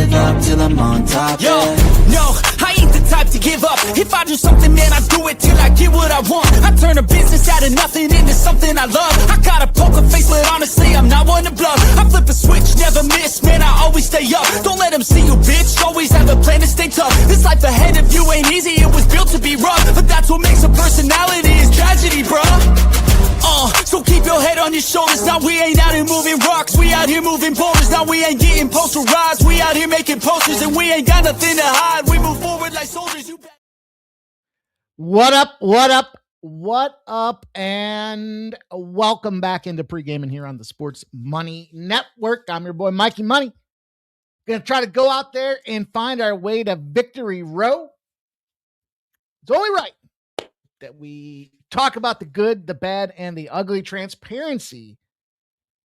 live up till I'm on top. Yo, no, I ain't the type to give up. If I do something, man, I do it till I get what I want. I turn a business out of nothing into something I love. I got a poker face, but honestly, I'm not one to bluff. I flip a switch, never miss, man, I always stay up. Don't let them see you, bitch, always have a plan to stay tough. This life ahead of you ain't easy, it was built to be rough. But that's what makes a personality, is tragedy, bruh. So keep your head on your shoulders. Now we ain't out here moving rocks, we out here moving boulders. Now we ain't getting posterized, we out here making posters. And we ain't got nothing to hide, we move forward like soldiers. What up, what up, what up, and welcome back into Pregaming here on the Sports Money Network. I'm your boy, Mikey Money. Gonna try to go out there and find our way to Victory Row. It's only right that we talk about the good, the bad, and the ugly. Transparency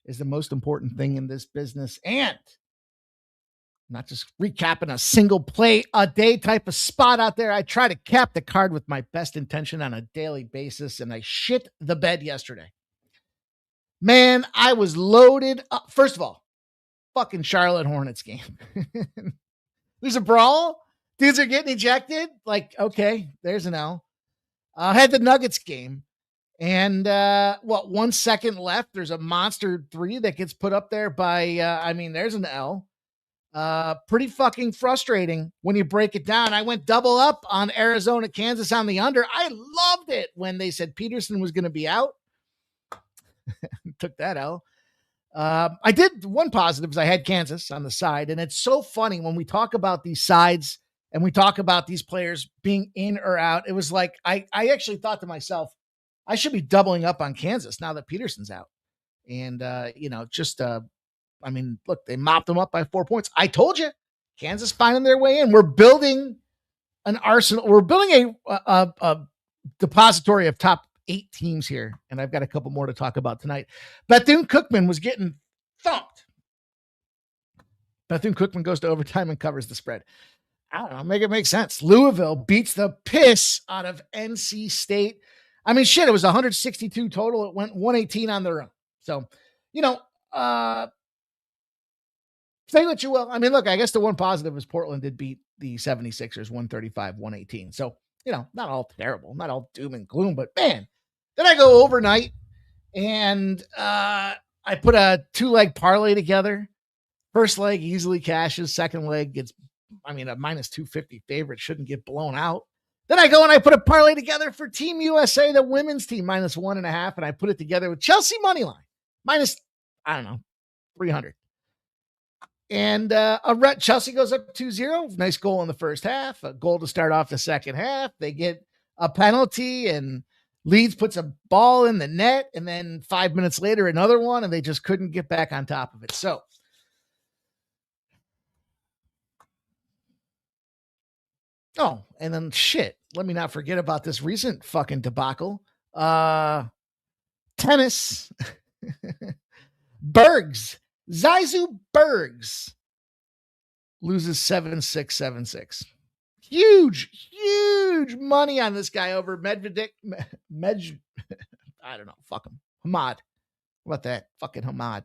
is the most important thing in this business, and not just recapping a single play a day type of spot out there. I try to cap the card with my best intention on a daily basis, and I shit the bed yesterday. Man, I was loaded up. First of all, fucking Charlotte Hornets game. There's a brawl. Dudes are getting ejected. Like, okay, there's an L. Had the Nuggets game, and 1 second left. There's a monster three that gets put up there by, there's an L. Pretty fucking frustrating when you break it down. I went double up on Arizona, Kansas on the under. I loved it when they said Peterson was going to be out. Took that L. I did one positive is I had Kansas on the side, and it's so funny when we talk about these sides and we talk about these players being in or out. It was like, I actually thought to myself, I should be doubling up on Kansas now that Peterson's out. And, look, they mopped them up by 4 points. I told you, Kansas finding their way in. We're building an arsenal. We're building a depository of top 8 teams here. And I've got a couple more to talk about tonight. Bethune-Cookman was getting thumped. Bethune-Cookman goes to overtime and covers the spread. I don't know, make it make sense. Louisville beats the piss out of NC State. I mean, shit, it was 162 total. It went 118 on their own. So, say what you will. I mean, look, I guess the one positive is Portland did beat the 76ers 135-118. So, not all terrible, not all doom and gloom, but man, then I go overnight and I put a 2-leg parlay together. First leg easily cashes. Second leg gets, a minus 250 favorite shouldn't get blown out. Then I go and I put a parlay together for Team USA, the women's team, minus 1.5. And I put it together with Chelsea money line minus, 300. And Chelsea goes up 2-0. Nice goal in the first half. A goal to start off the second half. They get a penalty and Leeds puts a ball in the net. And then 5 minutes later, another one. And they just couldn't get back on top of it. So, and then shit. Let me not forget about this recent fucking debacle. Tennis. Bergs. Zaizu Bergs loses 7-6, 7-6. Huge money on this guy over Medvedev. I don't know. Fuck him. Hamad. How about that? Fucking Hamad.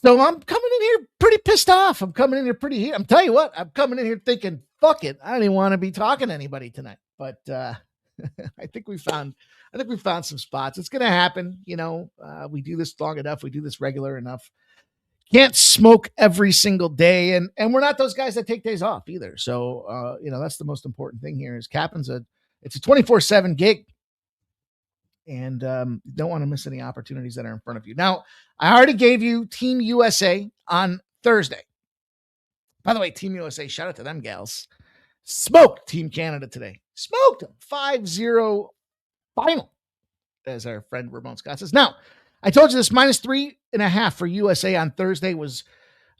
So I'm coming in here pretty pissed off. I'm coming in here pretty heated. I'm telling you what, I'm coming in here thinking, fuck it. I don't even want to be talking to anybody tonight. But I think we found some spots. It's going to happen. We do this long enough. We do this regular enough. Can't smoke every single day. And we're not those guys that take days off either. So, that's the most important thing here is capping's it's a 24/7 gig. And you don't want to miss any opportunities that are in front of you. Now, I already gave you Team USA on Thursday. By the way, Team USA, shout out to them gals. Smoked Team Canada today. Smoked them. 5-0 final, as our friend Ramon Scott says. Now, I told you this minus 3.5 for USA on Thursday was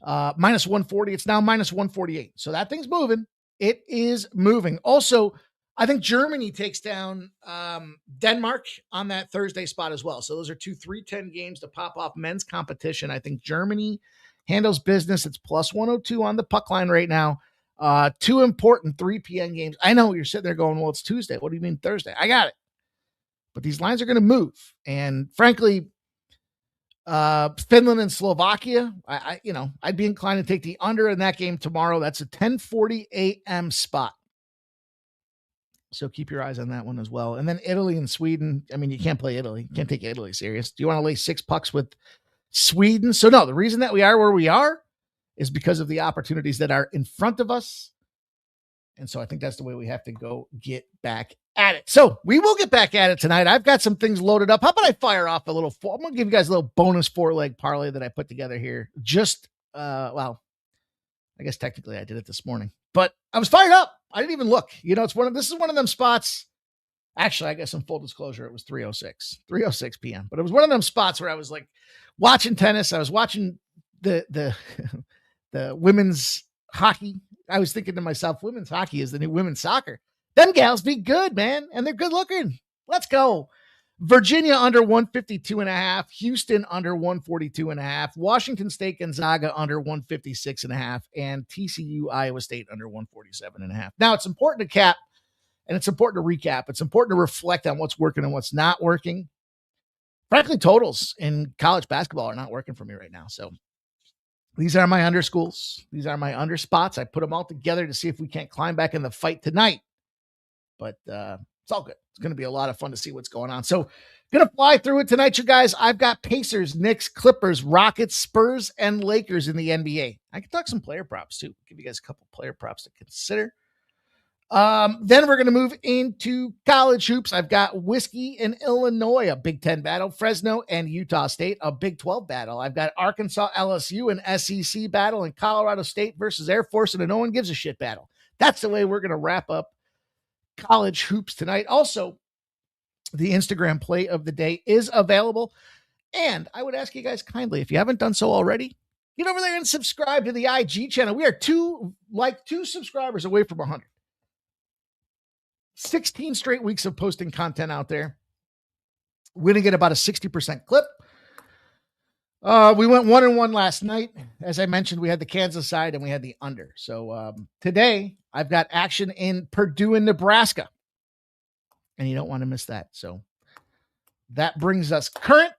minus 140. It's now minus 148. So that thing's moving. It is moving. Also, I think Germany takes down Denmark on that Thursday spot as well. So those are 2 3-10 games to pop off men's competition. I think Germany handles business. It's plus 102 on the puck line right now. 2 important 3 p.m. games. I know you're sitting there going, well, it's Tuesday. What do you mean Thursday? I got it. But these lines are going to move. And frankly, Finland and Slovakia. I'd be inclined to take the under in that game tomorrow. That's a 10:40 a.m. spot. So keep your eyes on that one as well. And then Italy and Sweden. I mean, you can't play Italy. You can't take Italy serious. Do you want to lay $6 with Sweden? So no, the reason that we are where we are is because of the opportunities that are in front of us. And so I think that's the way we have to go get back at it. So we will get back at it tonight. I've got some things loaded up. How about I fire off a little, I'm going to give you guys a little bonus 4-leg parlay that I put together here. I guess technically I did it this morning, but I was fired up. I didn't even look. This is one of them spots. Actually, I guess in full disclosure, it was 3:06 p.m. But it was one of them spots where I was like watching tennis. I was watching the women's hockey. I was thinking to myself, women's hockey is the new women's soccer. Them gals be good, man, and they're good looking. Let's go. Virginia under 152.5, Houston under 142.5, Washington State Gonzaga under 156.5, and TCU Iowa State under 147.5. Now it's important to cap, and it's important to recap. It's important to reflect on what's working and what's not working. Frankly, totals in college basketball are not working for me right now. So these are my under schools. These are my under spots. I put them all together to see if we can't climb back in the fight tonight. But it's all good. It's going to be a lot of fun to see what's going on. So going to fly through it tonight, you guys. I've got Pacers, Knicks, Clippers, Rockets, Spurs, and Lakers in the NBA. I can talk some player props too. Give you guys a couple player props to consider. Then we're going to move into college hoops. I've got Whiskey in Illinois, a Big Ten battle, Fresno and Utah State, a Big 12 battle. I've got Arkansas, LSU, an SEC battle, and Colorado State versus Air Force and a no one gives a shit battle. That's the way we're going to wrap up college hoops tonight. Also, the Instagram play of the day is available. And I would ask you guys kindly, if you haven't done so already, get over there and subscribe to the IG channel. We are two subscribers away from 100. 16 straight weeks of posting content out there. We're going to get about a 60% clip. We went 1-1 last night. As I mentioned, we had the Kansas side and we had the under. So today I've got action in Purdue and Nebraska. And you don't want to miss that. So that brings us current.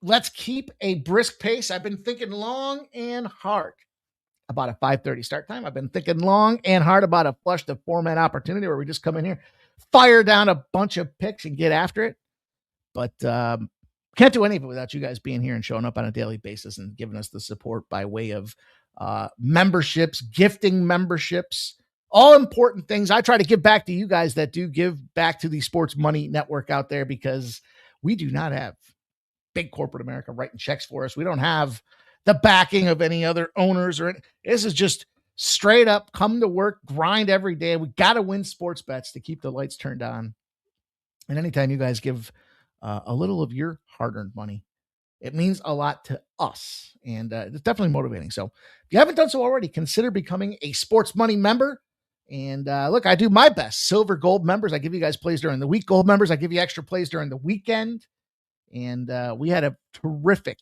Let's keep a brisk pace. I've been thinking long and hard about a 5:30 start time. I've been thinking long and hard about a flush to format opportunity where we just come in here, fire down a bunch of picks and get after it. But can't do any of it without you guys being here and showing up on a daily basis and giving us the support by way of memberships, gifting memberships, all important things. I try to give back to you guys that do give back to the Sports Money Network out there, because we do not have big corporate America writing checks for us. We don't have the backing of any other owners this is just straight up come to work, grind every day. We got to win sports bets to keep the lights turned on. And anytime you guys give a little of your hard-earned money, it means a lot to us. And it's definitely motivating. So if you haven't done so already, consider becoming a Sports Money member. And look, I do my best. Silver, gold members, I give you guys plays during the week. Gold members, I give you extra plays during the weekend. And we had a terrific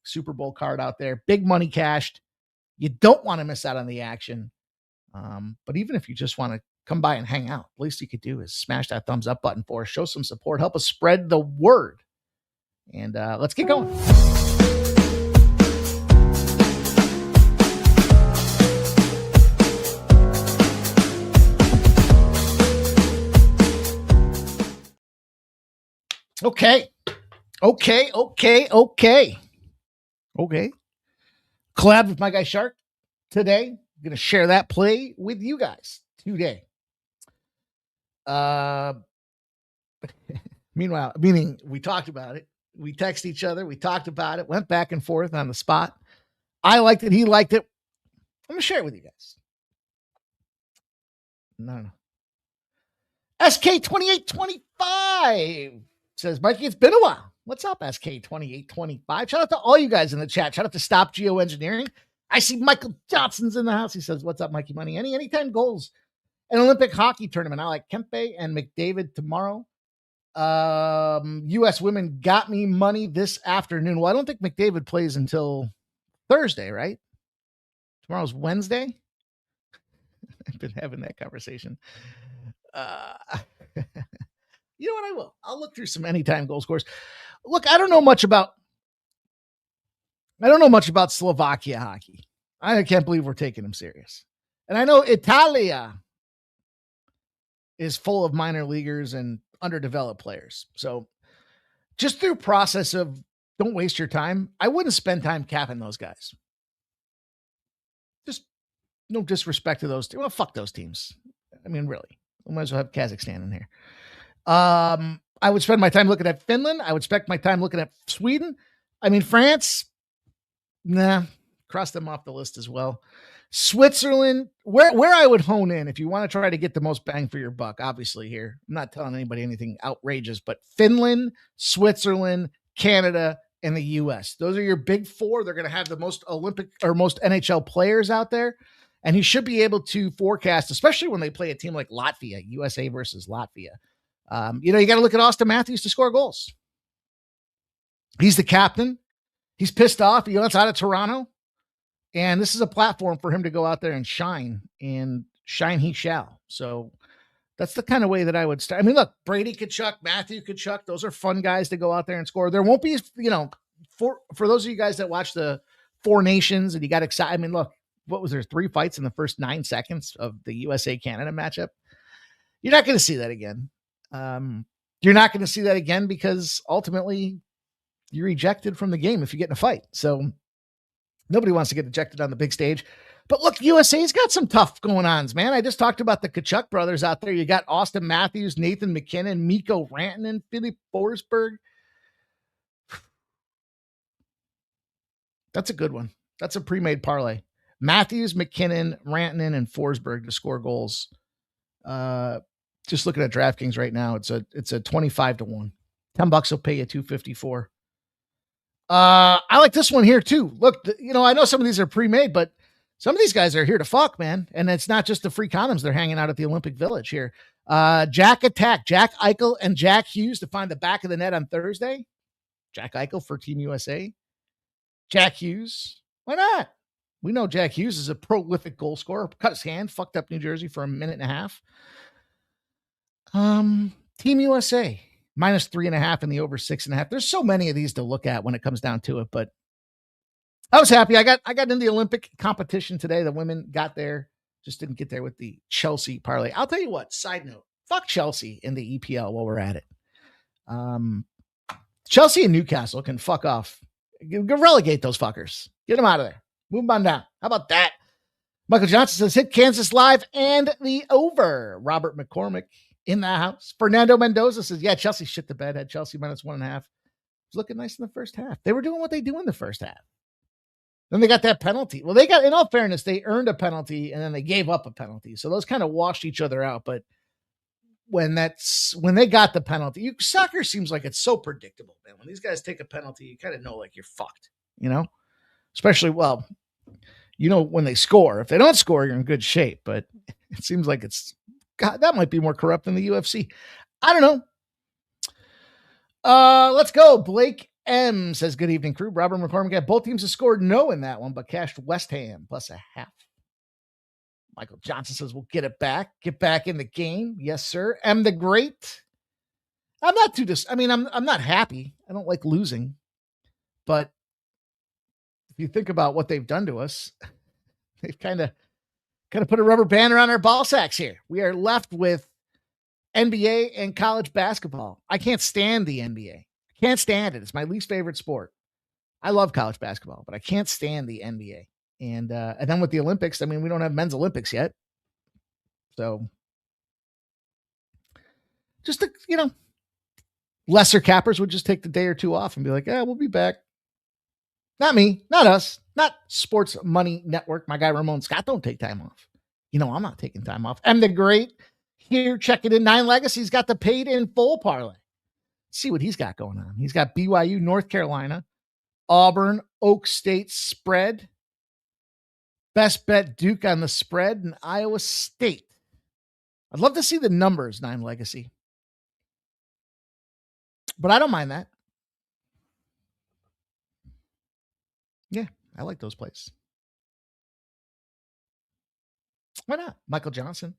Super Bowl card out there. Big money cashed. You don't want to miss out on the action. But even if you just want to come by and hang out, least you could do is smash that thumbs up button for us, show some support, help us spread the word. And let's get going. Okay. Collab with my guy Shark today. I'm going to share that play with you guys today. Meanwhile, meaning we talked about it. We text each other. We talked about it, went back and forth on the spot. I liked it. He liked it. I'm going to share it with you guys. No. SK2825 says, Mikey, it's been a while. What's up, SK2825? Shout out to all you guys in the chat. Shout out to Stop Geoengineering. I see Michael Johnson's in the house. He says, what's up, Mikey Money? Anytime goals. An Olympic hockey tournament. I like Kempe and McDavid tomorrow. U.S. women got me money this afternoon. Well, I don't think McDavid plays until Thursday, right? Tomorrow's Wednesday. I've been having that conversation. You know what? I'll look through some anytime goal scores. Look, I don't know much about I don't know much about Slovakia hockey. I can't believe we're taking them serious. And I know Italia is full of minor leaguers and underdeveloped players. So just through process of don't waste your time, I wouldn't spend time capping those guys. Just no disrespect to those. Well, fuck those teams. I mean, really. We might as well have Kazakhstan in here. I would spend my time looking at Finland. I would spend my time looking at Sweden. I mean, France, nah, cross them off the list as well. Switzerland, where I would hone in if you want to try to get the most bang for your buck, obviously here. I'm not telling anybody anything outrageous, but Finland, Switzerland, Canada, and the US. Those are your big four. They're going to have the most Olympic or most NHL players out there. And he should be able to forecast, especially when they play a team like Latvia, USA versus Latvia. You got to look at Austin Matthews to score goals. He's the captain. He's pissed off. He wants out of Toronto. And this is a platform for him to go out there and shine he shall. So that's the kind of way that I would start. I mean, look, Brady Tkachuk, Matthew Tkachuk, those are fun guys to go out there and score. There won't be, for those of you guys that watch the Four Nations and you got excited. I mean, look, what was there? 3 fights in the first 9 seconds of the USA-Canada matchup. You're not going to see that again. You're not going to see that again because ultimately you're ejected from the game if you get in a fight. So nobody wants to get ejected on the big stage. But look, USA's got some tough going ons, man. I just talked about the Tkachuk brothers out there. You got Austin Matthews, Nathan McKinnon, Mikko Rantanen, Philip Forsberg. That's a good one. That's a pre-made parlay. Matthews, McKinnon, Rantanen, and Forsberg to score goals. Just looking at DraftKings right now, it's a 25-1. $10 will pay you $254. I like this one here too. Look, I know some of these are pre-made, but some of these guys are here to fuck, man. And it's not just the free condoms they're hanging out at the Olympic Village here. Jack Eichel and Jack Hughes to find the back of the net on Thursday. Jack Eichel for Team USA. Jack Hughes. Why not? We know Jack Hughes is a prolific goal scorer. Cut his hand, fucked up New Jersey for a minute and a half. Team USA. -3.5 in the over 6.5. There's so many of these to look at when it comes down to it, but I was happy. I got into the Olympic competition today. The women got there, just didn't get there with the Chelsea parlay. I'll tell you what, side note, fuck Chelsea in the EPL while we're at it. Chelsea and Newcastle can fuck off. Relegate those fuckers. Get them out of there. Move them on down. How about that? Michael Johnson says, hit Kansas live and the over. Robert McCormick in the house. Fernando Mendoza says, yeah, Chelsea shit the bed. Had Chelsea -1.5. It's looking nice in the first half. They were doing what they do in the first half. Then they got that penalty. Well, in all fairness, they earned a penalty and then they gave up a penalty. So those kind of washed each other out. But when they got the penalty, soccer seems like it's so predictable, man. When these guys take a penalty, you kind of know like you're fucked, especially, when they score. If they don't score, you're in good shape. But it seems like God, that might be more corrupt than the UFC. I don't know. Let's go. Blake M says, good evening, crew. Robert McCormick had both teams have scored no in that one, but cashed West Ham +0.5. Michael Johnson says, we'll get it back. Get back in the game. Yes, sir. M the Great. I'm not I'm not happy. I don't like losing. But if you think about what they've done to us, they've kind of put a rubber band around our ball sacks here. We are left with NBA and college basketball. I can't stand the NBA. I can't stand it. It's my least favorite sport. I love college basketball, but I can't stand the NBA. And then with the Olympics, we don't have men's Olympics yet. So just lesser cappers would just take the day or two off and be like, we'll be back. Not me, not us, not Sports Money Network. My guy Ramon Scott don't take time off. I'm not taking time off. I'm the Great here checking in. 9 Legacy's got the paid in full parlay. Let's see what he's got going on. He's got BYU, North Carolina, Auburn, Oak State spread. Best bet Duke on the spread, and Iowa State. I'd love to see the numbers, 9 Legacy. But I don't mind that. Yeah, I like those plays. Why not? Michael Johnson,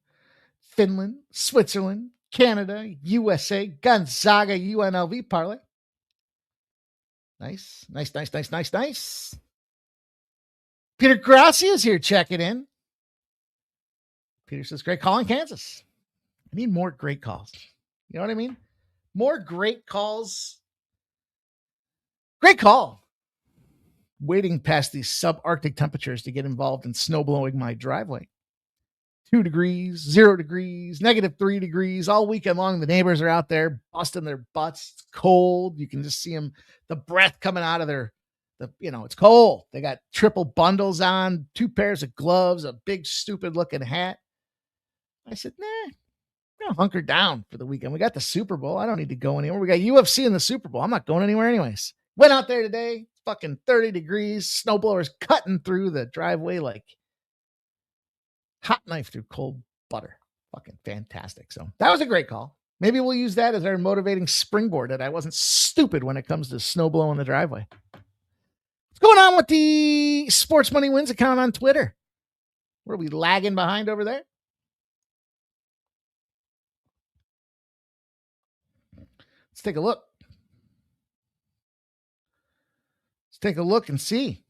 Finland, Switzerland, Canada, USA, Gonzaga, UNLV parlay. Nice. Peter Grassi is here checking in. Peter says, great call in Kansas. I need more great calls. You know what I mean? More great calls. Great call. Waiting past these subarctic temperatures to get involved in snow blowing my driveway. 2 degrees, 0 degrees, -3 degrees. All weekend long, the neighbors are out there busting their butts. It's cold. You can just see them, the breath coming out of it's cold. They got triple bundles on, 2 pairs of gloves, a big, stupid-looking hat. I said, nah, I'm going to hunker down for the weekend. We got the Super Bowl. I don't need to go anywhere. We got UFC in the Super Bowl. I'm not going anywhere anyways. Went out there today, fucking 30 degrees, snowblowers cutting through the driveway like hot knife through cold butter. Fucking fantastic. So that was a great call. Maybe we'll use that as our motivating springboard that I wasn't stupid when it comes to snow blowing the driveway. What's going on with the Sports Money Wins account on Twitter? What are we lagging behind over there? Let's take a look. Let's take a look and see.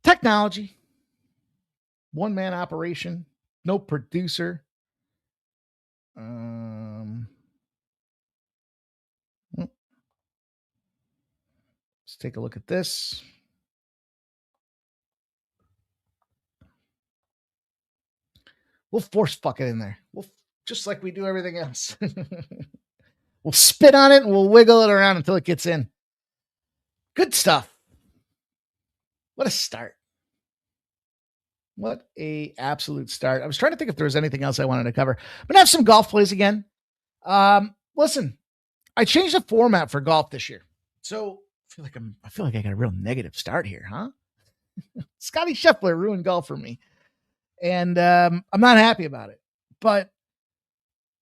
Technology. One-man operation. No producer. Let's take a look at this. We'll force fuck it in there. We'll just like we do everything else. We'll spit on it and we'll wiggle it around until it gets in. Good stuff. What a start. What a absolute start. I was trying to think if there was anything else I wanted to cover. I'm going to have some golf plays again. Listen, I changed the format for golf this year. So I feel like I got a real negative start here, huh? Scotty Scheffler ruined golf for me. And I'm not happy about it. But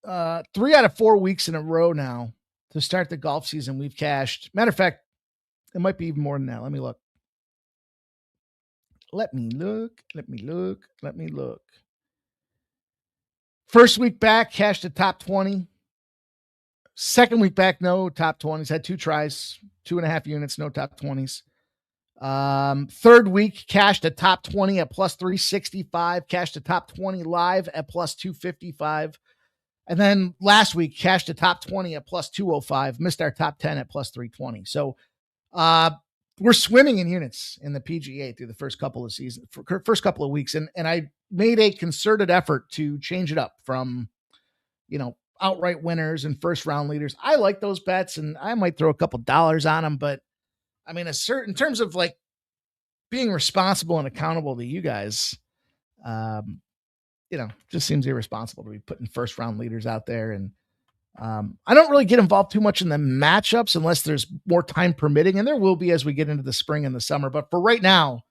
3 out of 4 weeks in a row now to start the golf season, we've cashed. Matter of fact, it might be even more than that. Let me look. First week back, cashed the top 20. Second week back, no top 20s. Had 2 tries, 2.5 units, no top 20s. Third week, cashed a top 20 at plus 365. Cashed a top 20 live at plus 255. And then last week, cashed a top 20 at plus 205. Missed our top 10 at plus 320. So we're swimming in units in the PGA through the first couple of weeks. And I made a concerted effort to change it up from, outright winners and first round leaders. I like those bets and I might throw a couple dollars on them, but I mean, in terms of like being responsible and accountable to you guys, just seems irresponsible to be putting first round leaders out there. And I don't really get involved too much in the matchups unless there's more time permitting. And there will be as we get into the spring and the summer. But for right now,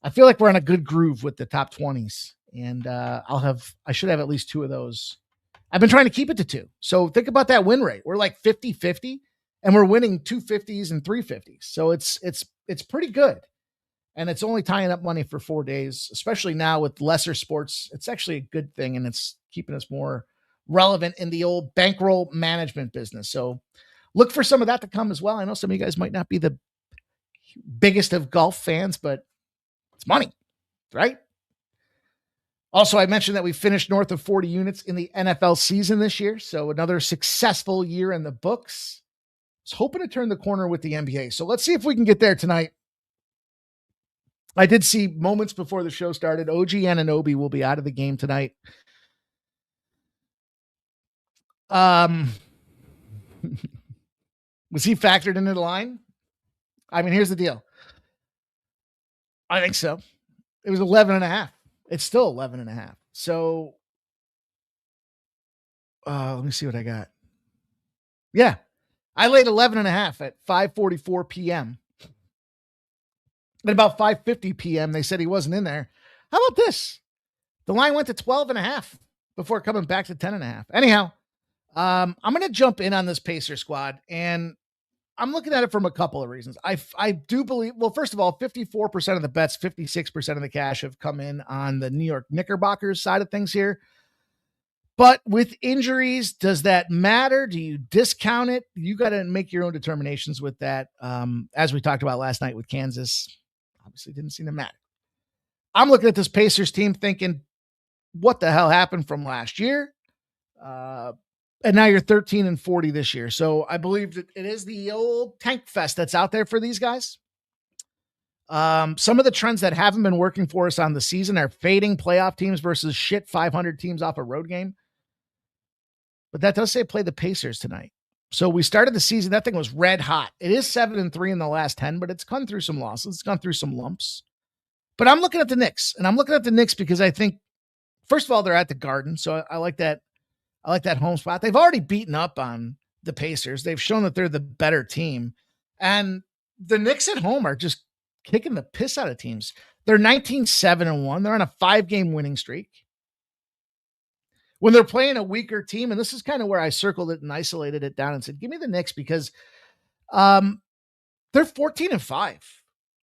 I feel like we're on a good groove with the top 20s. And I should have at least 2 of those. I've been trying to keep it to 2. So think about that win rate. We're like 50-50 and we're winning 250s and 350s. So it's pretty good. And it's only tying up money for 4 days, especially now with lesser sports. It's actually a good thing. And it's keeping us more relevant in the old bankroll management business. So look for some of that to come as well. I know some of you guys might not be the biggest of golf fans, but it's money, right? Also, I mentioned that we finished north of 40 units in the NFL season this year. So another successful year in the books. I was hoping to turn the corner with the NBA. So let's see if we can get there tonight. I did see moments before the show started, OG Anunoby will be out of the game tonight. Was he factored into the line? I mean, here's the deal. I think so. It was 11.5. It's still 11.5. So, let me see what I got. Yeah. I laid 11.5 at 5:44 p.m. At about 5:50 p.m., they said he wasn't in there. How about this? The line went to 12.5 before coming back to 10.5. Anyhow, I'm going to jump in on this Pacer squad, and I'm looking at it from a couple of reasons. I do believe, well, first of all, 54% of the bets, 56% of the cash have come in on the New York Knickerbockers side of things here. But with injuries, does that matter? Do you discount it? You got to make your own determinations with that. As we talked about last night with Kansas, obviously didn't seem to matter. I'm looking at this Pacers team thinking, what the hell happened from last year? And now you're 13-40 this year. So I believe that it is the old tank fest that's out there for these guys. Some of the trends that haven't been working for us on the season are fading playoff teams versus shit 500 teams off a road game. But that does say play the Pacers tonight. So we started the season, that thing was red hot. It is 7-3 in the last 10, but it's gone through some losses. It's gone through some lumps. But I'm looking at the Knicks, and I'm looking at the Knicks because I think, first of all, they're at the Garden. So I like that. I like that home spot. They've already beaten up on the Pacers. They've shown that they're the better team. And the Knicks at home are just kicking the piss out of teams. They're 19-7-1. They're on a 5-game winning streak. When they're playing a weaker team, and this is kind of where I circled it and isolated it down and said, give me the Knicks because they're 14-5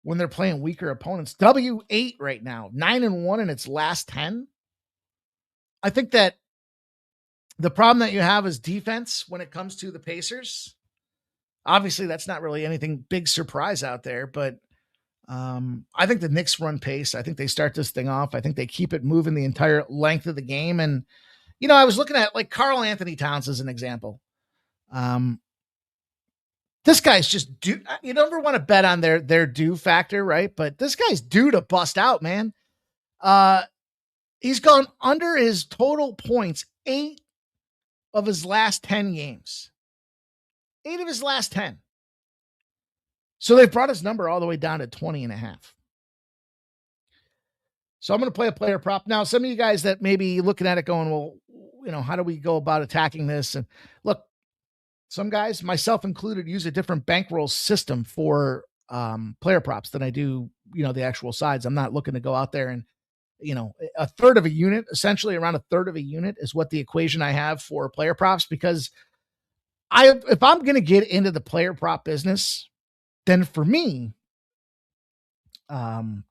when they're playing weaker opponents. W8 right now, 9-1 in its last 10. I think that the problem that you have is defense when it comes to the Pacers. Obviously, that's not really anything big surprise out there, but I think the Knicks run pace. I think they start this thing off. I think they keep it moving the entire length of the game. And, you know, I was looking at like Karl Anthony Towns as an example. This guy's just due. You never want to bet on their due factor, right? But this guy's due to bust out, man. He's gone under his total points 8 of his last 10 games. 8 of his last 10. So they've brought his number all the way down to 20.5. So I'm going to play a player prop. Now, some of you guys that may be looking at it going, well, you know, how do we go about attacking this? And look, some guys, myself included, use a different bankroll system for player props than I do, you know, the actual sides. I'm not looking to go out there and, you know, a third of a unit, essentially around a third of a unit is what the equation I have for player props, because if I'm going to get into the player prop business, then for me, you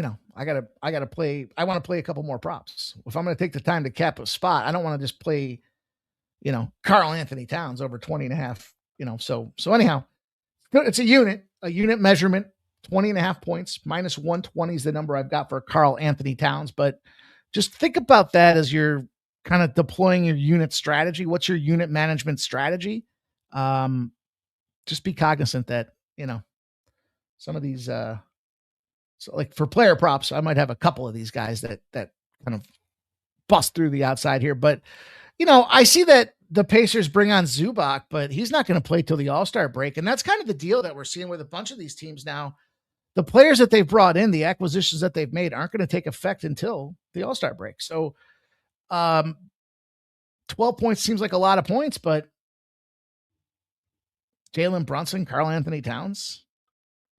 know, I want to play a couple more props. If I'm going to take the time to cap a spot, I don't want to just play, you know, Karl Anthony Towns over 20.5, you know, so anyhow, it's a unit measurement, 20.5 points, minus 120 is the number I've got for Karl Anthony Towns. But just think about that as you're kind of deploying your unit strategy. What's your unit management strategy? Just be cognizant that, you know, some of these, so like for player props, I might have a couple of these guys that kind of bust through the outside here. But, you know, I see that the Pacers bring on Zubac, but he's not going to play till the All-Star break. And that's kind of the deal that we're seeing with a bunch of these teams now. The players that they've brought in, the acquisitions that they've made aren't going to take effect until the All-Star break. So 12 points seems like a lot of points, but Jalen Brunson, Karl Anthony Towns,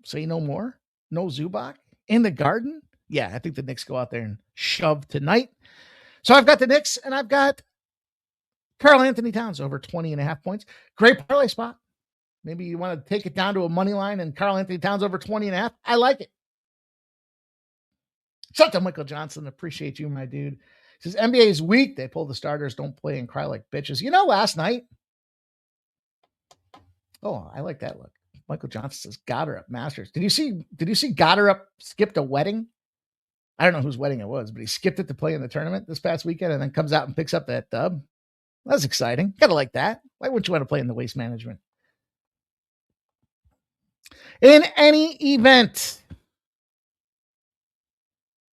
say no more. No Zubac in the Garden. Yeah, I think the Knicks go out there and shove tonight. So I've got the Knicks and I've got Karl Anthony Towns over 20.5 points. Great parlay spot. Maybe you want to take it down to a money line and Karl Anthony Towns over 20.5. I like it. Shout out to Michael Johnson. Appreciate you, my dude. He says NBA is weak. They pull the starters, don't play and cry like bitches. You know, last night. Oh, I like that look. Michael Johnson says Goddard up Masters. Did you see Goddard up skipped a wedding? I don't know whose wedding it was, but he skipped it to play in the tournament this past weekend and then comes out and picks up that dub. That's exciting. Gotta like that. Why wouldn't you want to play in the waste management? In any event,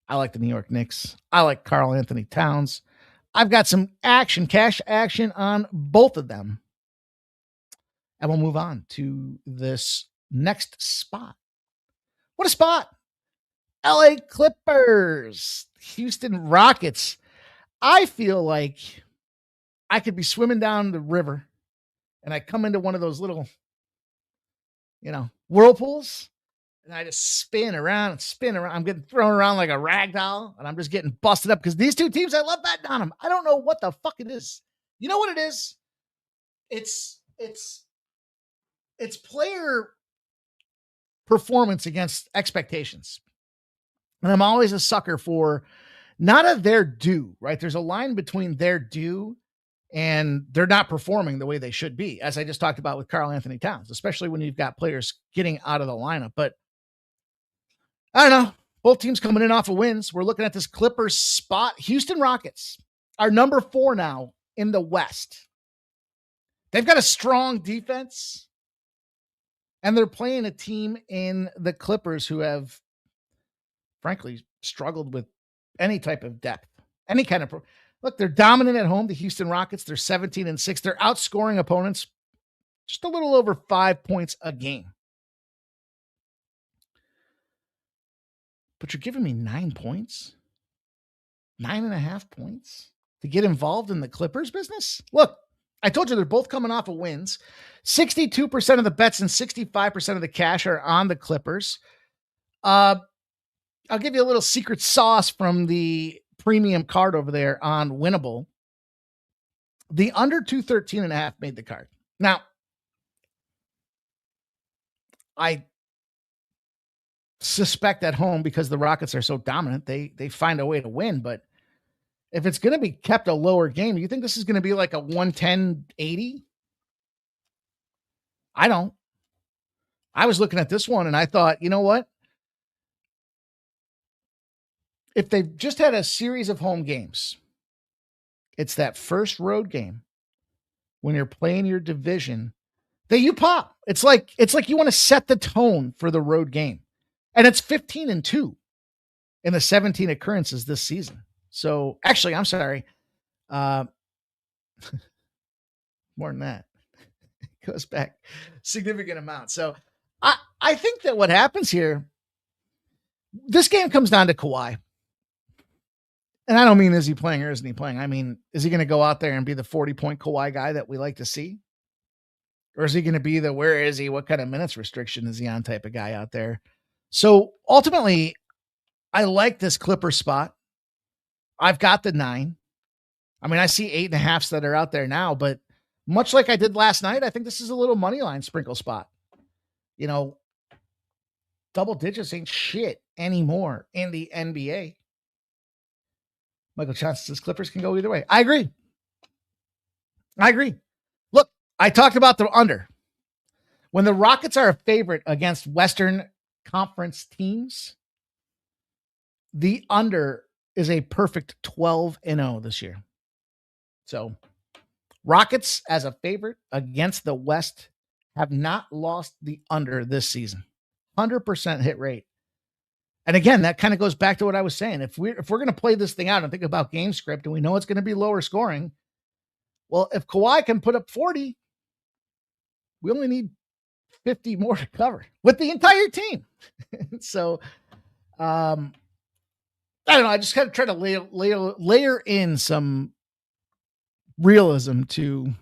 I like the New York Knicks. I like Karl Anthony Towns. I've got some cash action on both of them. And we'll move on to this next spot. What a spot. LA Clippers, Houston Rockets. I feel like I could be swimming down the river and I come into one of those little, you know, whirlpools and I just spin around. I'm getting thrown around like a rag doll and I'm just getting busted up because these two teams, I love betting on them. I don't know what the fuck it is. You know what it is? It's player performance against expectations. And I'm always a sucker for not a their due, right? There's a line between their due and they're not performing the way they should be, as I just talked about with Karl Anthony Towns, especially when you've got players getting out of the lineup. But I don't know. Both teams coming in off of wins. We're looking at this Clippers spot. Houston Rockets are number 4 now in the West. They've got a strong defense, and they're playing a team in the Clippers who have, frankly, struggled with any type of depth, any kind of. Look, they're dominant at home. The Houston Rockets, they're 17-6. They're outscoring opponents just a little over 5 points a game. But you're giving me 9 points, 9.5 points to get involved in the Clippers business? Look, I told you they're both coming off of wins. 62% of the bets and 65% of the cash are on the Clippers. I'll give you a little secret sauce from the premium card over there on Winnable. The under 213.5 made the card. Now, I suspect at home, because the Rockets are so dominant, they find a way to win. But if it's going to be kept a lower game, you think this is going to be like a 110-80? I don't. I was looking at this one and I thought, you know what? If they've just had a series of home games, it's that first road game when you're playing your division that you pop. It's like you want to set the tone for the road game. And it's 15-2 in the 17 occurrences this season. So actually, I'm sorry. More than that. It goes back significant amount. So I think that what happens here, this game comes down to Kawhi. And I don't mean, is he playing or isn't he playing? I mean, is he going to go out there and be the 40-point Kawhi guy that we like to see? Or is he going to be the, where is he? What kind of minutes restriction is he on type of guy out there? So ultimately, I like this Clipper spot. I've got the 9. I mean, I see 8.5s that are out there now, but much like I did last night, I think this is a little money line sprinkle spot. You know, double digits ain't shit anymore in the NBA. Michael Johnson says Clippers can go either way. I agree. Look, I talked about the under. When the Rockets are a favorite against Western Conference teams, the under is a perfect 12-0 this year. So Rockets as a favorite against the West have not lost the under this season. 100% hit rate. And again, that kind of goes back to what I was saying. If we're going to play this thing out and think about game script and we know it's going to be lower scoring, well, if Kawhi can put up 40, we only need 50 more to cover with the entire team. So, I don't know. I just kind of try to layer in some realism to,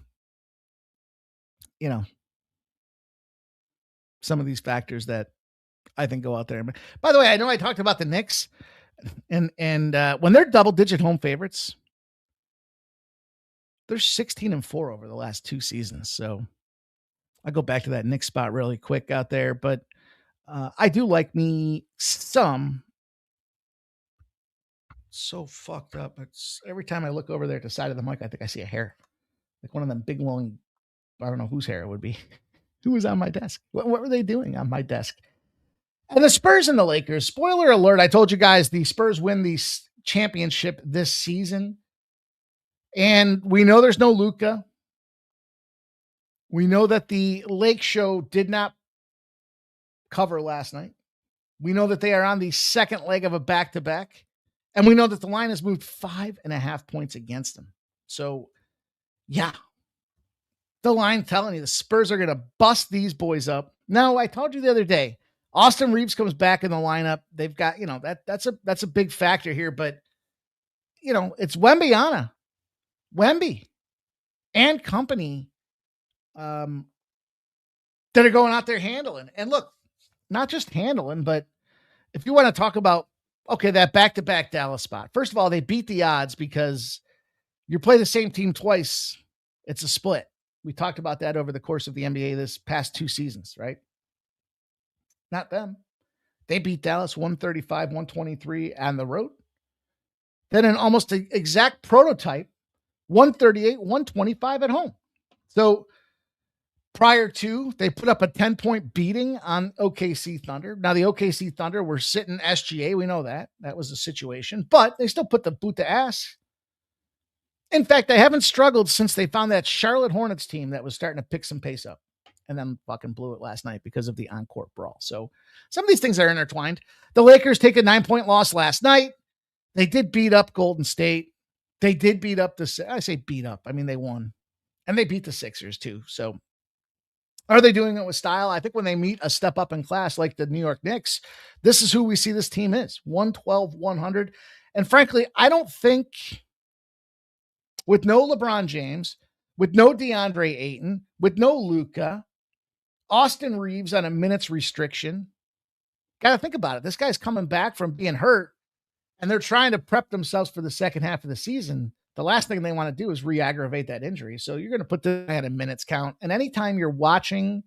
you know, some of these factors that I think go out there. By the way, I know I talked about the Knicks and when they're double-digit home favorites, they're 16-4 over the last 2 seasons. So I'll go back to that Knicks spot really quick out there, but I do like me some. So fucked up. It's every time I look over there at the side of the mic, I think I see a hair, like one of them big long. I don't know whose hair it would be. Who was on my desk? What were they doing on my desk? And the Spurs and the Lakers. Spoiler alert! I told you guys the Spurs win the championship this season, and we know there's no Luka. We know that the Lake Show did not cover last night. We know that they are on the second leg of a back-to-back. And we know that the line has moved 5.5 points against them. So, yeah, the line telling you the Spurs are going to bust these boys up. Now, I told you the other day, Austin Reeves comes back in the lineup. They've got, you know, that's a big factor here. But, you know, it's Wemby and company that are going out there handling. And look, not just handling, but if you want to talk about, okay, that back-to-back Dallas spot. First of all, they beat the odds because you play the same team twice. It's a split. We talked about that over the course of the NBA this past 2 seasons, right? Not them. They beat Dallas 135-123 on the road. then an almost exact prototype, 138, 125 at home. So prior to, they put up a 10-point beating on OKC Thunder. Now, the OKC Thunder were sitting SGA. We know that. That was the situation. But they still put the boot to ass. In fact, they haven't struggled since they found that Charlotte Hornets team that was starting to pick some pace up. And then fucking blew it last night because of the on-court brawl. So some of these things are intertwined. The Lakers take a 9-point loss last night. They did beat up Golden State. They did beat up I say beat up. I mean, they won. And they beat the Sixers too. So are they doing it with style? I think when they meet a step up in class like the New York Knicks, this is who we see this team is. 112, 100. And frankly, I don't think with no LeBron James, with no DeAndre Ayton, with no Luka, Austin Reeves on a minutes restriction. Got to think about it. This guy's coming back from being hurt, and they're trying to prep themselves for the second half of the season. The last thing they want to do is re-aggravate that injury. So you're going to put this at a minutes count. And anytime you're watching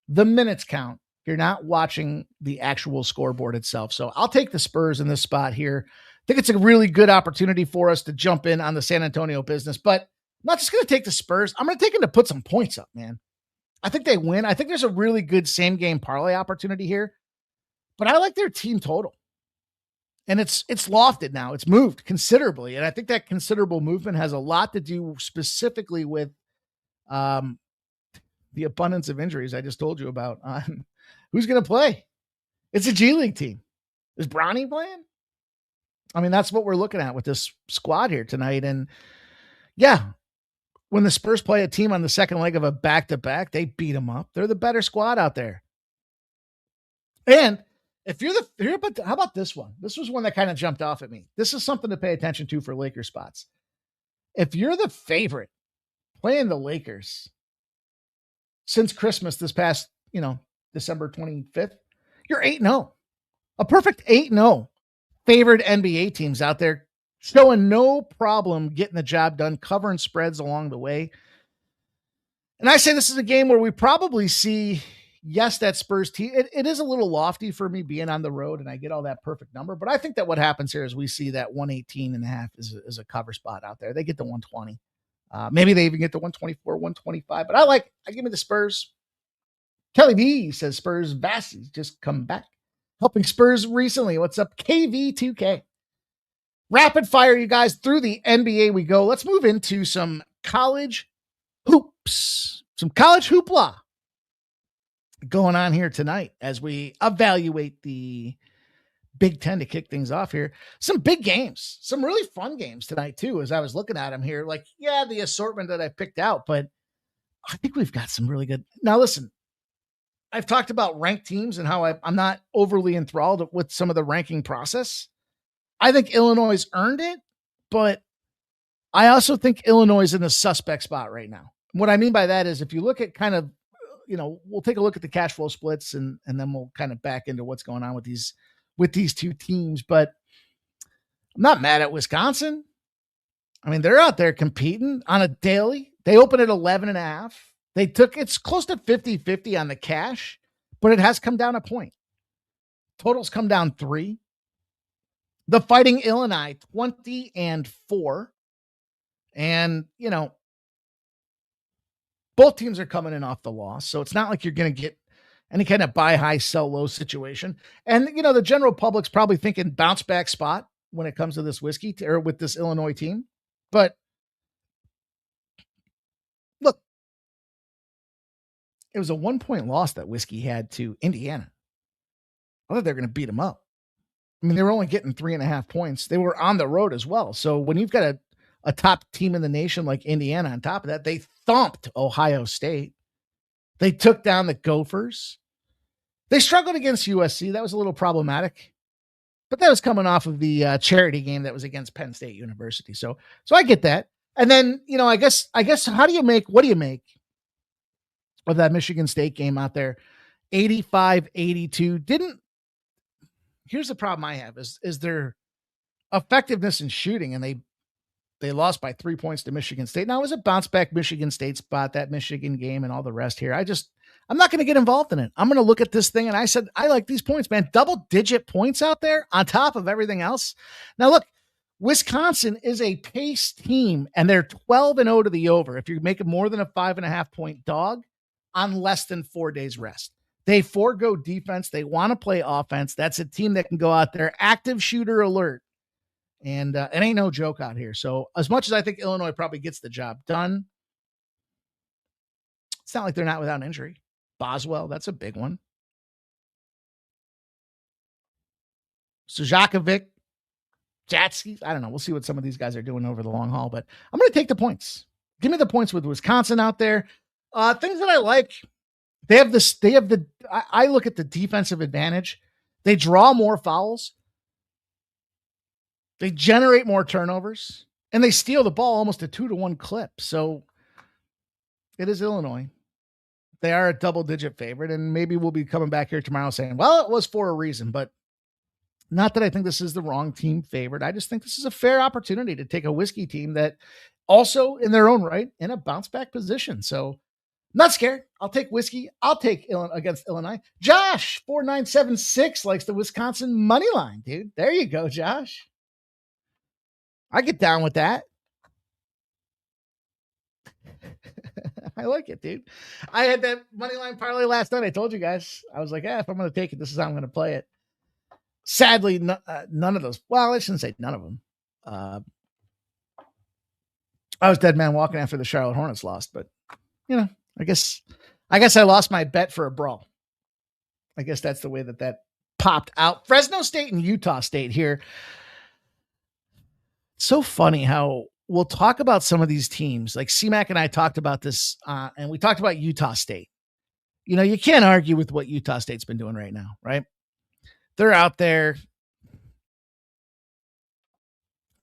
the minutes count, you're not watching the actual scoreboard itself. So I'll take the Spurs in this spot here. I think it's a really good opportunity for us to jump in on the San Antonio business, but I'm not just going to take the Spurs. I'm going to take them to put some points up, man. I think they win. I think there's a really good same game parlay opportunity here, but I like their team total. And it's lofted now. It's moved considerably. And I think that considerable movement has a lot to do specifically with the abundance of injuries I just told you about on who's going to play. It's a G League team. Is Bronny playing? I mean, that's what we're looking at with this squad here tonight. And yeah, when the Spurs play a team on the second leg of a back-to-back, they beat them up. They're the better squad out there. And if how about this one? This was one that kind of jumped off at me. This is something to pay attention to for Lakers spots. If you're the favorite playing the Lakers since Christmas this past, December 25th, you're 8-0. A perfect 8-0. Favored NBA teams out there showing no problem getting the job done, covering spreads along the way. And I say this is a game where we probably see, yes, that Spurs team. It is a little lofty for me being on the road and I get all that perfect number, but I think that what happens here is we see that 118.5 is a cover spot out there. They get to 120. Maybe they even get to 124, 125, but I give me the Spurs. Kelly V says Spurs Vassy just come back. Helping Spurs recently. What's up, KV2K? Rapid fire, you guys. Through the NBA we go. Let's move into some college hoops. Some college hoopla going on here tonight as we evaluate the Big Ten to kick things off here. Some big games. Some really fun games tonight, too, as I was looking at them here. The assortment that I picked out, but I think we've got some really good. Now, listen. I've talked about ranked teams and how I'm not overly enthralled with some of the ranking process. I think Illinois earned it, but I also think Illinois is in a suspect spot right now. What I mean by that is if you look at kind of, we'll take a look at the cash flow splits and then we'll kind of back into what's going on with these two teams. But I'm not mad at Wisconsin. I mean, they're out there competing on a daily. They open at 11.5. It's close to 50-50 on the cash, but it has come down a point. Totals come down 3. The Fighting Illini, 20-4. And, both teams are coming in off the loss. So it's not like you're going to get any kind of buy high, sell low situation. And, the general public's probably thinking bounce back spot when it comes to this or with this Illinois team. But look, it was a 1-point loss that Whiskey had to Indiana. I thought they were going to beat them up. I mean, they were only getting 3.5 points. They were on the road as well. So when you've got a top team in the nation like Indiana on top of that, they thumped Ohio State. They took down the Gophers. They struggled against USC. That was a little problematic. But that was coming off of the charity game that was against Penn State University. So I get that. And then, I guess, what do you make of that Michigan State game out there? 85-82. Here's the problem I have is their effectiveness in shooting, and they lost by 3 points to Michigan State. Now it was a bounce back Michigan State spot, that Michigan game and all the rest here. I'm not going to get involved in it. I'm going to look at this thing. And I said, I like these points, man, double digit points out there on top of everything else. Now look, Wisconsin is a pace team, and they're 12-0 to the over. If you're making more than a 5.5 point dog on less than 4 days rest, they forego defense. They want to play offense. That's a team that can go out there, active shooter alert. And it ain't no joke out here. So as much as I think Illinois probably gets the job done, it's not like they're not without an injury. Boswell, that's a big one. Sujakovic, Jatsky, I don't know. We'll see what some of these guys are doing over the long haul, but I'm going to take the points. Give me the points with Wisconsin out there. Things that I like. I look at the defensive advantage. They draw more fouls. They generate more turnovers, and they steal the ball almost a 2-1 clip. So it is Illinois. They are a double-digit favorite, and maybe we'll be coming back here tomorrow saying, well, it was for a reason, but not that I think this is the wrong team favorite. I just think this is a fair opportunity to take a whiskey team that also in their own right in a bounce back position. So not scared. I'll take whiskey. I'll take against Illinois. Josh 4976 likes the Wisconsin money line, dude. There you go, Josh. I get down with that. I like it, dude. I had that money line parlay last night. I told you guys. I was like, if I'm going to take it, this is how I'm going to play it. Sadly, none of those. Well, I shouldn't say none of them. I was dead man walking after the Charlotte Hornets lost, but I guess I lost my bet for a brawl. I guess that's the way that popped out. Fresno State and Utah State here. It's so funny how we'll talk about some of these teams. Like C-Mac and I talked about this, and we talked about Utah State. You can't argue with what Utah State's been doing right now, right? They're out there.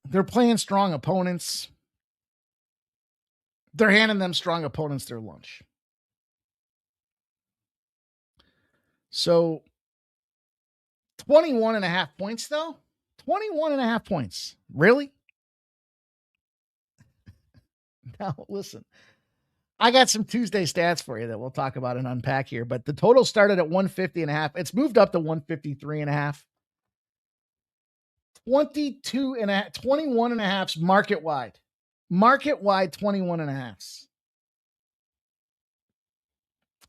They're playing strong opponents. They're handing them strong opponents their lunch. So 21.5 points, though. 21.5 points. Really? Now, listen. I got some Tuesday stats for you that we'll talk about and unpack here, but the total started at 150.5. It's moved up to 153.5. 21.5 market wide. Market wide 21.5.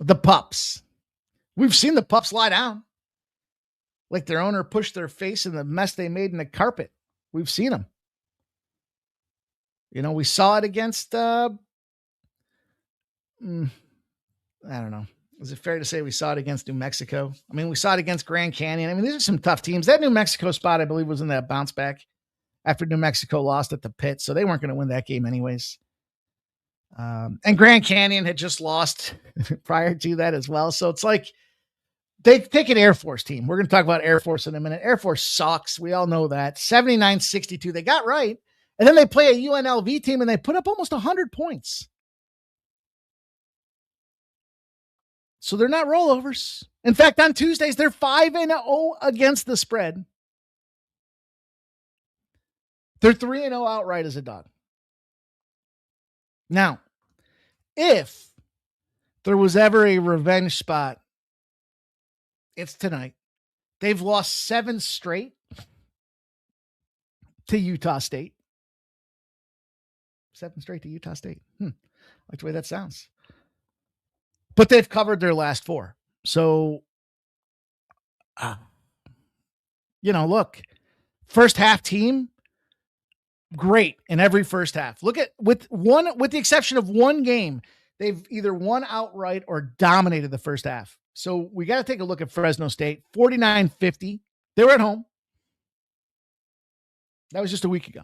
The pups. We've seen the pups lie down. Like their owner pushed their face in the mess they made in the carpet. We've seen them. We saw it against I don't know. Is it fair to say we saw it against New Mexico? I mean, we saw it against Grand Canyon. I mean, these are some tough teams. That New Mexico spot, I believe, was in that bounce back after New Mexico lost at the pit. So they weren't going to win that game anyways. And Grand Canyon had just lost prior to that as well. So it's like they take an Air Force team. We're going to talk about Air Force in a minute. Air Force sucks. We all know that. 79-62. They got right. And then they play a UNLV team and they put up almost 100 points. So they're not rollovers. In fact, on Tuesdays, they're 5-0 against the spread. They're 3-0 outright as a dog. Now, if there was ever a revenge spot, it's tonight. They've lost 7 straight to Utah State. 7 straight to Utah State. Like the way that sounds. But they've covered their last 4. So, look, first half team, great in every first half. Look at with the exception of one game, they've either won outright or dominated the first half. So we got to take a look at Fresno State, 49-50. They were at home. That was just a week ago.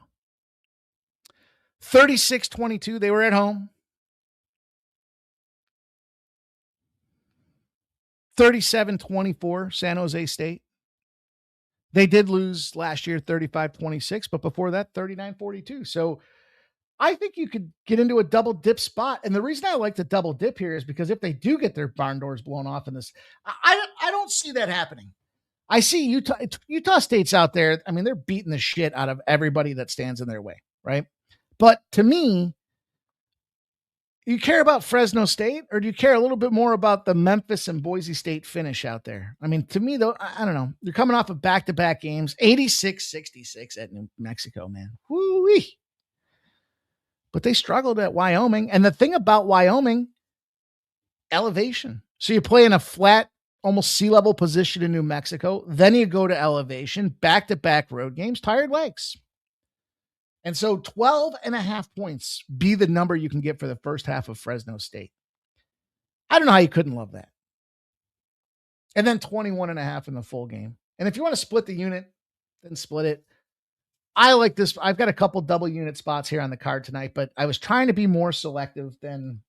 36-22, they were at home. 37-24, San Jose State. They did lose last year 35-26, but before that, 39-42. So I think you could get into a double dip spot. And the reason I like the double dip here is because if they do get their barn doors blown off in this, I don't see that happening. I see Utah State's out there. I mean, they're beating the shit out of everybody that stands in their way, right? But to me, you care about Fresno State, or do you care a little bit more about the Memphis and Boise State finish out there? I mean, to me, though, I don't know. They're coming off of back-to-back games, 86-66 at New Mexico, man. Woo-wee. But they struggled at Wyoming. And the thing about Wyoming, elevation. So you play in a flat, almost sea-level position in New Mexico. Then you go to elevation, back-to-back road games, tired legs. And so 12.5 points be the number you can get for the first half of Fresno State. I don't know how you couldn't love that. And then 21.5 in the full game. And if you want to split the unit, then split it. I like this. I've got a couple double unit spots here on the card tonight, but I was trying to be more selective than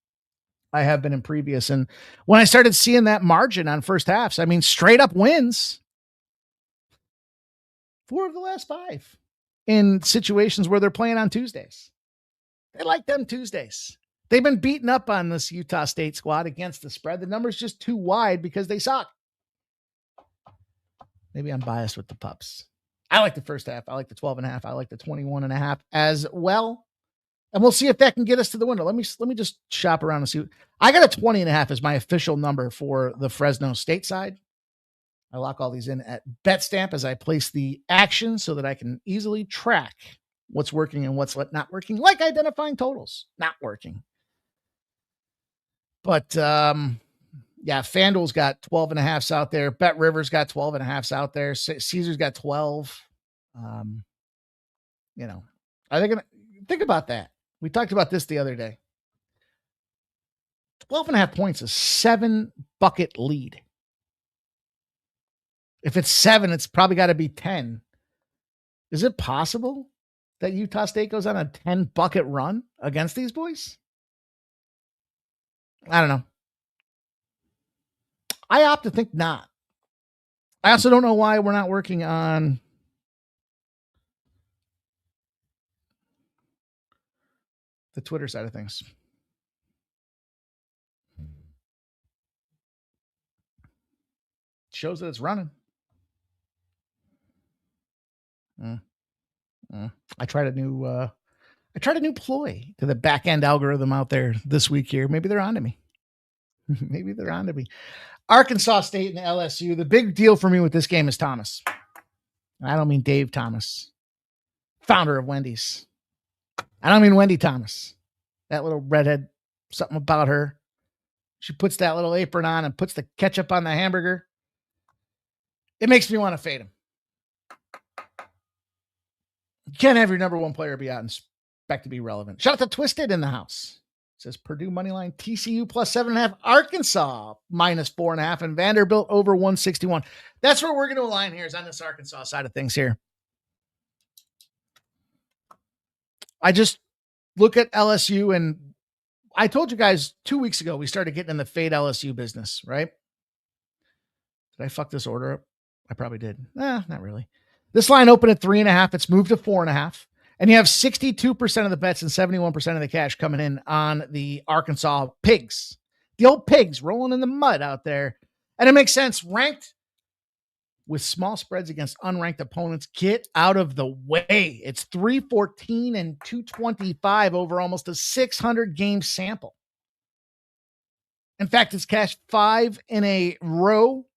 I have been in previous. And when I started seeing that margin on first halves, I mean, straight up wins. 4 of the last 5. In situations where they're playing on Tuesdays. They like them Tuesdays. They've been beaten up on this Utah State squad against the spread. The number's just too wide because they suck. Maybe I'm biased with the pups. I like the first half. I like the 12.5. I like the 21.5 as well. And we'll see if that can get us to the window. Let me just shop around and see. I got a 20.5 as my official number for the Fresno State side. I lock all these in at BetStamp as I place the action so that I can easily track what's working and what's not working, like identifying totals not working. But yeah, FanDuel's got 12.5s out there. Bet Rivers got 12.5s out there. Caesar's got 12. You know, I think about that. We talked about this the other day. 12.5 points is 7 bucket lead. If it's 7, it's probably got to be 10. Is it possible that Utah State goes on a 10 bucket run against these boys? I don't know. I opt to think not. I also don't know why we're not working on the Twitter side of things. Shows that it's running. I tried a new ploy to the back end algorithm out there this week here. Maybe they're onto me. Maybe they're onto me. Arkansas State and LSU. The big deal for me with this game is Thomas. I don't mean Dave Thomas, founder of Wendy's. I don't mean Wendy Thomas. That little redhead, something about her. She puts that little apron on and puts the ketchup on the hamburger. It makes me want to fade him. You can't have your number one player be out and expect to be relevant. Shout out to Twisted in the house. It says Purdue moneyline, TCU plus 7.5, Arkansas minus 4.5, and Vanderbilt over 161. That's where we're going to align here, is on this Arkansas side of things here. I just look at LSU, and I told you guys 2 weeks ago we started getting in the fade LSU business, right? Did I fuck this order up? I probably did. Not really. This line opened at 3.5. It's moved to 4.5. And you have 62% of the bets and 71% of the cash coming in on the Arkansas Pigs. The old Pigs rolling in the mud out there. And it makes sense. Ranked with small spreads against unranked opponents. Get out of the way. It's 314 and 225 over almost a 600 game sample. In fact, it's cashed 5 in a row.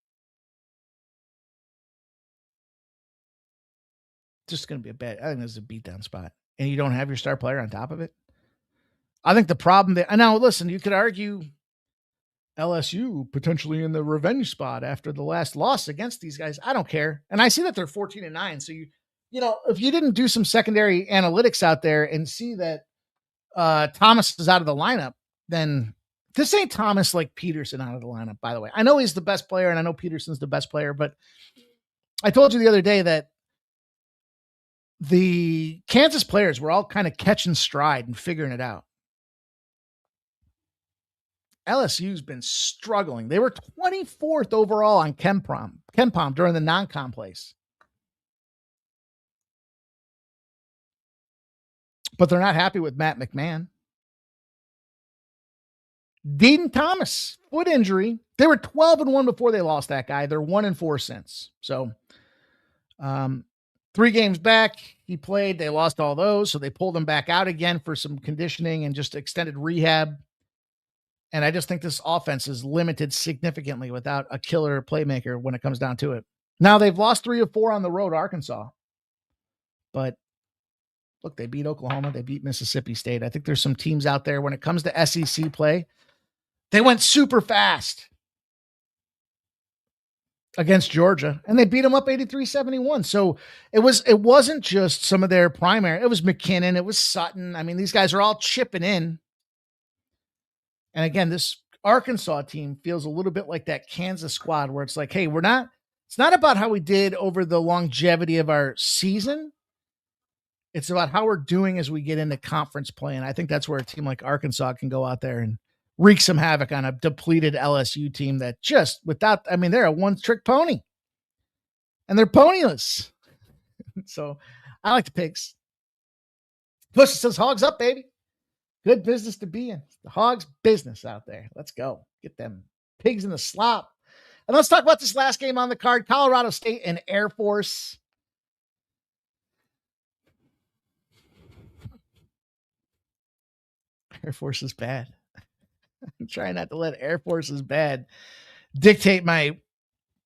Just going to be a bet. I think this is a beatdown spot. And you don't have your star player on top of it. I think the problem that, and now listen, you could argue LSU potentially in the revenge spot after the last loss against these guys. I don't care. And I see that they're 14-9. So you know, if you didn't do some secondary analytics out there and see that Thomas is out of the lineup, then this ain't Thomas like Peterson out of the lineup, by the way. I know he's the best player and I know Peterson's the best player, but I told you the other day that the Kansas players were all kind of catching stride and figuring it out. LSU's been struggling. They were 24th overall on KenPom during the non-con plays. But they're not happy with Matt McMahon. Dean Thomas, foot injury. They were 12-1 before they lost that guy. They're 1-4 since. So, 3 games back, he played. They lost all those, so they pulled him back out again for some conditioning and just extended rehab. And I just think this offense is limited significantly without a killer playmaker when it comes down to it. Now, they've lost 3 of 4 on the road, Arkansas. But look, they beat Oklahoma. They beat Mississippi State. I think there's some teams out there when it comes to SEC play, they went super fast against Georgia, and they beat them up 83-71. So it wasn't just some of their primary. It was McKinnon. It was Sutton. I mean, these guys are all chipping in. And again, this Arkansas team feels a little bit like that Kansas squad where it's like, hey, it's not about how we did over the longevity of our season. It's about how we're doing as we get into conference play. And I think that's where a team like Arkansas can go out there and wreak some havoc on a depleted LSU team that just they're a one-trick pony. And they're ponyless. So I like the Pigs. Push says Hogs up, baby. Good business to be in. The Hogs business out there. Let's go. Get them Pigs in the slop. And let's talk about this last game on the card. Colorado State and Air Force. Air Force is bad. I'm trying not to let Air Force is bad dictate my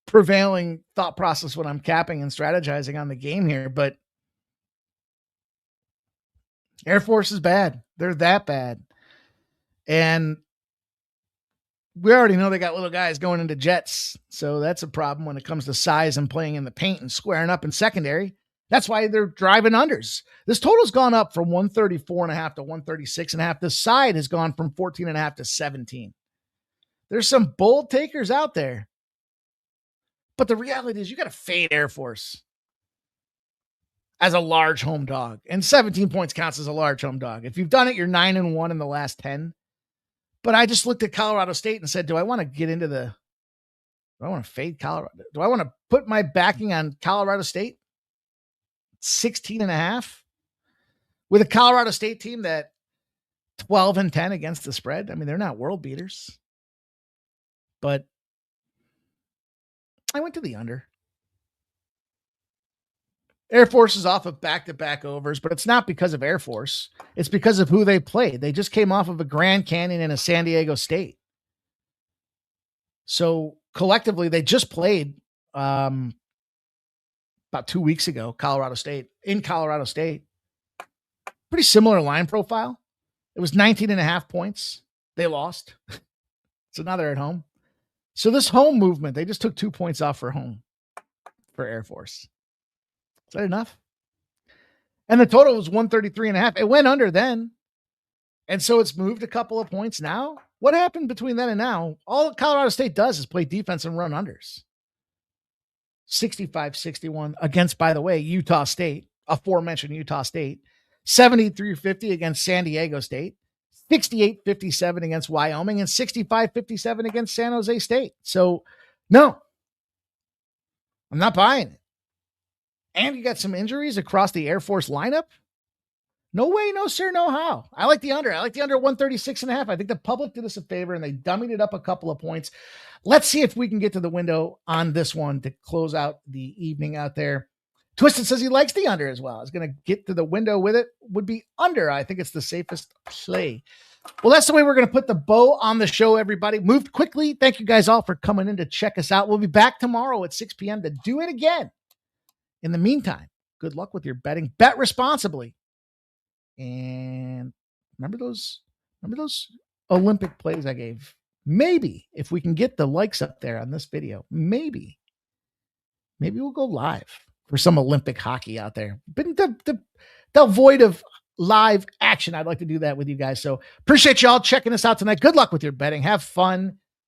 prevailing thought process when I'm capping and strategizing on the game here, but Air Force is bad. They're that bad. And we already know they got little guys going into jets. So that's a problem when it comes to size and playing in the paint and squaring up in secondary. That's why they're driving unders. This total's gone up from 134.5 to 136.5. The side has gone from 14.5 to 17. There's some bold takers out there. But the reality is you got to fade Air Force as a large home dog. And 17 points counts as a large home dog. If you've done it, you're 9-1 in the last 10. But I just looked at Colorado State and said, do I want to fade Colorado? Do I want to put my backing on Colorado State? 16.5 with a Colorado State team that 12-10 against the spread. I mean, they're not world beaters, but I went to the under. Air Force is off of back-to-back overs, but it's not because of Air Force. It's because of who they played. They just came off of a Grand Canyon and a San Diego State. So collectively, they just played about 2 weeks ago, Colorado State. Pretty similar line profile. It was 19.5 points. They lost. So now they're at home. So this home movement, they just took 2 points off for home for Air Force. Is that enough? And the total was 133.5. It went under then. And so it's moved a couple of points now. What happened between then and now? All Colorado State does is play defense and run unders. 65-61 against, by the way, Utah State, aforementioned Utah State. 73-50 against San Diego State. 68-57 against Wyoming and 65-57 against San Jose State. So, no, I'm not buying it. And you got some injuries across the Air Force lineup. No way, no sir, no how. I like the under. I like the under 136.5. I think the public did us a favor and they dummied it up a couple of points. Let's see if we can get to the window on this one to close out the evening out there. Twisted says he likes the under as well. He's going to get to the window with it. Would be under. I think it's the safest play. Well, that's the way we're going to put the bow on the show, everybody. Moved quickly. Thank you guys all for coming in to check us out. We'll be back tomorrow at 6 p.m. to do it again. In the meantime, good luck with your betting. Bet responsibly. And remember those Olympic plays I gave? Maybe if we can get the likes up there on this video, maybe we'll go live for some Olympic hockey out there. But the void of live action, I'd like to do that with you guys. So appreciate y'all checking us out tonight. Good luck with your betting. Have fun.